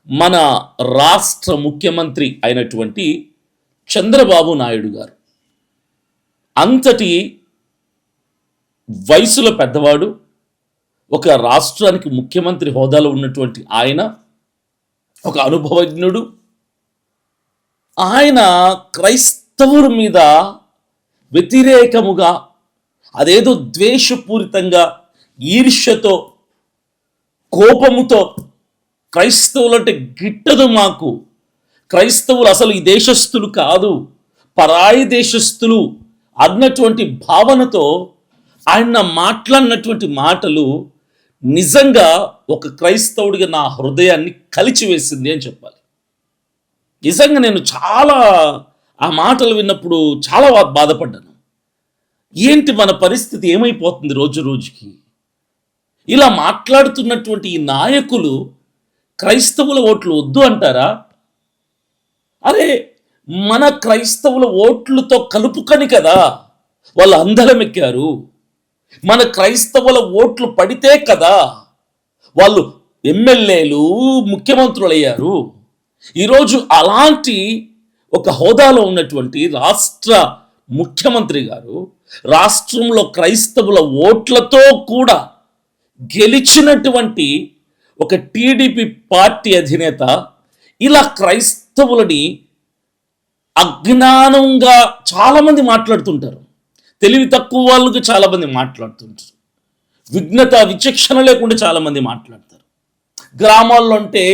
మన రాష్ట్ర ముఖ్యమంత్రి అయినటువంటి చంద్రబాబు నాయుడు గారు. అంతటి వయసులో పెద్దవాడు, ఒక రాష్ట్రానికి ముఖ్యమంత్రి హోదాలో ఉన్నటువంటి ఆయన, ఒక అనుభవజ్ఞుడు. ఆయన క్రైస్తవుల మీద వ్యతిరేకముగా, అదేదో ద్వేషపూరితంగా, ఈర్ష్యతో, కోపముతో, క్రైస్తవులంటే గిట్టదు మాకు, క్రైస్తవులు అసలు ఈ దేశస్థులు కాదు, పరాయి దేశస్థులు అన్నటువంటి భావనతో ఆయన మాట్లాడినటువంటి మాటలు నిజంగా ఒక క్రైస్తవుడిగా నా హృదయాన్ని కలిచివేసింది అని చెప్పాలి. నిజంగా నేను చాలా ఆ మాటలు విన్నప్పుడు చాలా బాధపడ్డాను. ఏంటి మన పరిస్థితి ఏమైపోతుంది రోజు రోజుకి? ఇలా మాట్లాడుతున్నటువంటి ఈ నాయకులు క్రైస్తవుల ఓట్లు వద్దు అంటారా? అరే, మన క్రైస్తవుల ఓట్లతో కలుపుకొని కదా వాళ్ళు అందరం ఎక్కారు. మన క్రైస్తవుల ఓట్లు పడితే కదా వాళ్ళు ఎమ్మెల్యేలు, ముఖ్యమంత్రులు అయ్యారు. ఈరోజు అలాంటి ఒక హోదాలో ఉన్నటువంటి రాష్ట్ర ముఖ్యమంత్రి గారు రాష్ట్రంలో క్రైస్తవుల ఓట్లతో కూడా గెలిచినటువంటి ఒక టీడీపీ పార్టీ అధినేత ఇలా క్రైస్తవులని అజ్ఞానంగా చాలామంది మాట్లాడుతుంటారు. తెలివి తక్కువ వాళ్ళకి చాలామంది మాట్లాడుతుంటారు. విఘ్నత, విచక్షణ లేకుండా చాలామంది మాట్లాడతారు. గ్రామాల్లో అంటే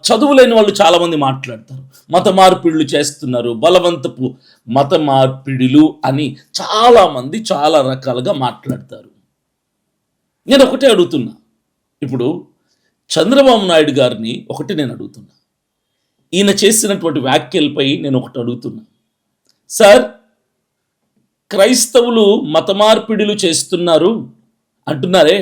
చదువు లేని వాళ్ళు చాలామంది మాట్లాడతారు. మత మార్పిడులు చేస్తున్నారు, బలవంతపు మత మార్పిడులు అని చాలామంది చాలా రకాలుగా మాట్లాడతారు. నేను ఒకటే అడుగుతున్నా, ఇప్పుడు చంద్రబాబు నాయుడు గారిని ఒకటి నేను అడుగుతున్నా, ఈయన చేసినటువంటి వ్యాఖ్యలపై నేను ఒకటి అడుగుతున్నా. సార్, క్రైస్తవులు మత మార్పిడులు చేస్తున్నారు అంటున్నారే,